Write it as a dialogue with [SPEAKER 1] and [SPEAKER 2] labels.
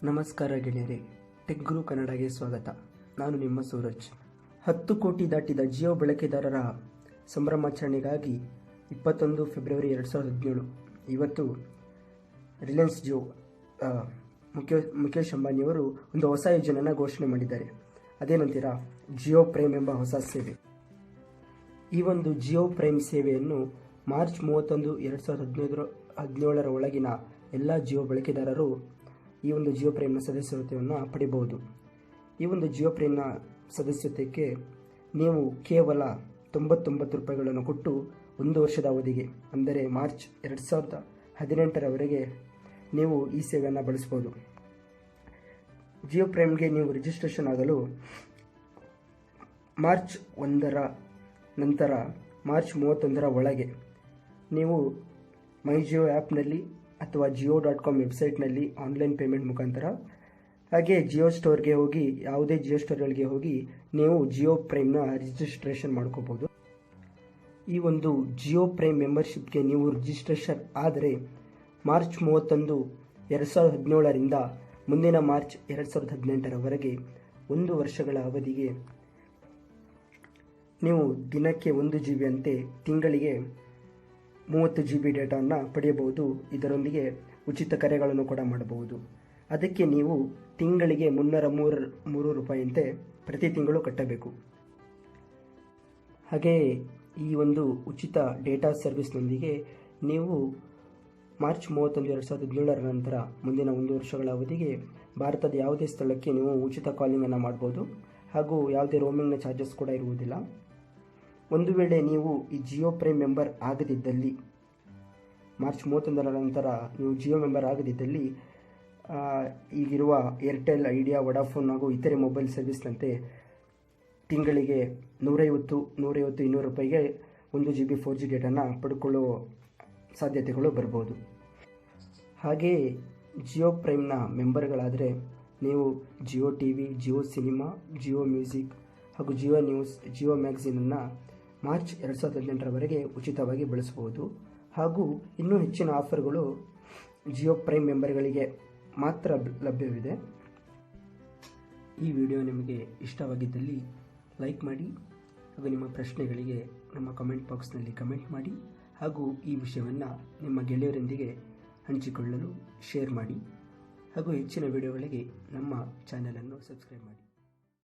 [SPEAKER 1] ನಮಸ್ಕಾರ ಗೆಳೆಯರೇ, ಟೆಕ್ ಗುರು ಕನ್ನಡಗೆ ಸ್ವಾಗತ. ನಾನು ನಿಮ್ಮ ಸೂರಜ್. 10 ಕೋಟಿ ದಾಟಿದ ಜಿಯೋ ಬಳಕೆದಾರರ ಸಂಭ್ರಮಾಚರಣೆಗಾಗಿ 21 ಫೆಬ್ರವರಿ 2017 ಇವತ್ತು ರಿಲಯನ್ಸ್ ಜಿಯೋ ಮುಖೇಶ್ ಅಂಬಾನಿಯವರು ಒಂದು ಹೊಸ ಯೋಜನೆಯನ್ನು ಘೋಷಣೆ ಮಾಡಿದ್ದಾರೆ. ಅದೇನಂತೀರಾ, ಜಿಯೋ ಪ್ರೈಮ್ ಎಂಬ ಹೊಸ ಸೇವೆ. ಈ ಒಂದು ಜಿಯೋ ಪ್ರೈಮ್ ಸೇವೆಯನ್ನು ಮಾರ್ಚ್ 31, 2017 ಒಳಗಿನ ಎಲ್ಲ ಜಿಯೋ ಬಳಕೆದಾರರು ಈ ಒಂದು ಜಿಯೋ ಪ್ರೈಮ್ನ ಸದಸ್ಯತ್ವವನ್ನು ಪಡೆಯಬಹುದು. ಈ ಒಂದು ಜಿಯೋ ಪ್ರೈಮ್ನ ಸದಸ್ಯತ್ವಕ್ಕೆ ನೀವು ಕೇವಲ 99 ರೂಪಾಯಿಗಳನ್ನು ಕೊಟ್ಟು 1 ವರ್ಷದ ಅವಧಿಗೆ, ಅಂದರೆ ಮಾರ್ಚ್ 2018 ನೀವು ಈ ಸೇವೆಯನ್ನು ಬಳಸಬಹುದು. ಜಿಯೋ ಪ್ರೈಮ್ಗೆ ನೀವು ರಿಜಿಸ್ಟ್ರೇಷನ್ ಆಗಲು ಮಾರ್ಚ್ 1 ನಂತರ ಮಾರ್ಚ್ 31 ಒಳಗೆ ನೀವು ಮೈ ಜಿಯೋ ಆ್ಯಪ್ನಲ್ಲಿ ಅಥವಾ ಜಿಯೋ.com ವೆಬ್ಸೈಟ್ನಲ್ಲಿ ಆನ್ಲೈನ್ ಪೇಮೆಂಟ್ ಮುಖಾಂತರ, ಹಾಗೆ ಜಿಯೋ ಸ್ಟೋರ್ಗೆ ಹೋಗಿ, ಯಾವುದೇ ಜಿಯೋ ಸ್ಟೋರ್ಗಳಿಗೆ ಹೋಗಿ ನೀವು ಜಿಯೋ ಪ್ರೈಮ್ನ ರಿಜಿಸ್ಟ್ರೇಷನ್ ಮಾಡ್ಕೋಬೋದು. ಈ ಒಂದು ಜಿಯೋ ಪ್ರೈಮ್ ಮೆಂಬರ್ಶಿಪ್ಗೆ ನೀವು ರಿಜಿಸ್ಟ್ರೇಷನ್ ಆದರೆ ಮಾರ್ಚ್ 31, 2017 ಮುಂದಿನ ಮಾರ್ಚ್ 2018 1 ವರ್ಷಗಳ ಅವಧಿಗೆ ನೀವು ದಿನಕ್ಕೆ 1 GB ಅಂತೆ ತಿಂಗಳಿಗೆ 30 GB ಡೇಟಾವನ್ನು ಪಡೆಯಬಹುದು. ಇದರೊಂದಿಗೆ ಉಚಿತ ಕರೆಗಳನ್ನು ಕೂಡ ಮಾಡಬಹುದು. ಅದಕ್ಕೆ ನೀವು ತಿಂಗಳಿಗೆ 303 ರೂಪಾಯಿಯಂತೆ ಪ್ರತಿ ತಿಂಗಳು ಕಟ್ಟಬೇಕು. ಹಾಗೆಯೇ ಈ ಒಂದು ಉಚಿತ ಡೇಟಾ ಸರ್ವಿಸ್ನೊಂದಿಗೆ ನೀವು ಮಾರ್ಚ್ 31, 2017 ನಂತರ ಮುಂದಿನ 1 ವರ್ಷಗಳ ಅವಧಿಗೆ ಭಾರತದ ಯಾವುದೇ ಸ್ಥಳಕ್ಕೆ ನೀವು ಉಚಿತ ಕಾಲಿಂಗನ್ನು ಮಾಡ್ಬೋದು. ಹಾಗೂ ಯಾವುದೇ ರೋಮಿಂಗ್ನ ಚಾರ್ಜಸ್ ಕೂಡ ಇರುವುದಿಲ್ಲ. ಒಂದು ವೇಳೆ ನೀವು ಈ ಜಿಯೋ ಪ್ರೈಮ್ ಮೆಂಬರ್ ಆಗದಿದ್ದಲ್ಲಿ, ಮಾರ್ಚ್ 31 ನಂತರ ನೀವು ಜಿಯೋ ಮೆಂಬರ್ ಆಗದಿದ್ದಲ್ಲಿ, ಈಗಿರುವ ಏರ್ಟೆಲ್, ಐಡಿಯಾ, ವೊಡಾಫೋನ್ ಹಾಗೂ ಇತರೆ ಮೊಬೈಲ್ ಸರ್ವಿಸ್ನಂತೆ ತಿಂಗಳಿಗೆ 150, 200 ರೂಪಾಯಿಗೆ 1 GB 4G ಡೇಟಾನ ಪಡ್ಕೊಳ್ಳುವ ಸಾಧ್ಯತೆಗಳು ಬರ್ಬೋದು. ಹಾಗೆಯೇ ಜಿಯೋ ಪ್ರೈಮ್ನ ಮೆಂಬರ್ಗಳಾದರೆ ನೀವು Jio TV, Jio cinema, Jio music ಹಾಗೂ ಜಿಯೋ ನ್ಯೂಸ್, ಜಿಯೋ ಮ್ಯಾಗಝೀನನ್ನು ಮಾರ್ಚ್ 2018 ಉಚಿತವಾಗಿ ಬಳಸಬಹುದು. ಹಾಗೂ ಇನ್ನೂ ಹೆಚ್ಚಿನ ಆಫರ್ಗಳು ಜಿಯೋ ಪ್ರೈಮ್ ಮೆಂಬರ್ಗಳಿಗೆ ಮಾತ್ರ ಲಭ್ಯವಿದೆ. ಈ ವಿಡಿಯೋ ನಿಮಗೆ ಇಷ್ಟವಾಗಿದ್ದಲ್ಲಿ ಲೈಕ್ ಮಾಡಿ, ಹಾಗೂ ನಿಮ್ಮ ಪ್ರಶ್ನೆಗಳಿಗೆ ನಮ್ಮ ಕಮೆಂಟ್ ಬಾಕ್ಸ್ನಲ್ಲಿ ಕಮೆಂಟ್ ಮಾಡಿ, ಹಾಗೂ ಈ ವಿಷಯವನ್ನು ನಿಮ್ಮ ಗೆಳೆಯರೊಂದಿಗೆ ಹಂಚಿಕೊಳ್ಳಲು ಶೇರ್ ಮಾಡಿ, ಹಾಗೂ ಹೆಚ್ಚಿನ ವಿಡಿಯೋಗಳಿಗೆ ನಮ್ಮ ಚಾನಲನ್ನು ಸಬ್ಸ್ಕ್ರೈಬ್ ಮಾಡಿ.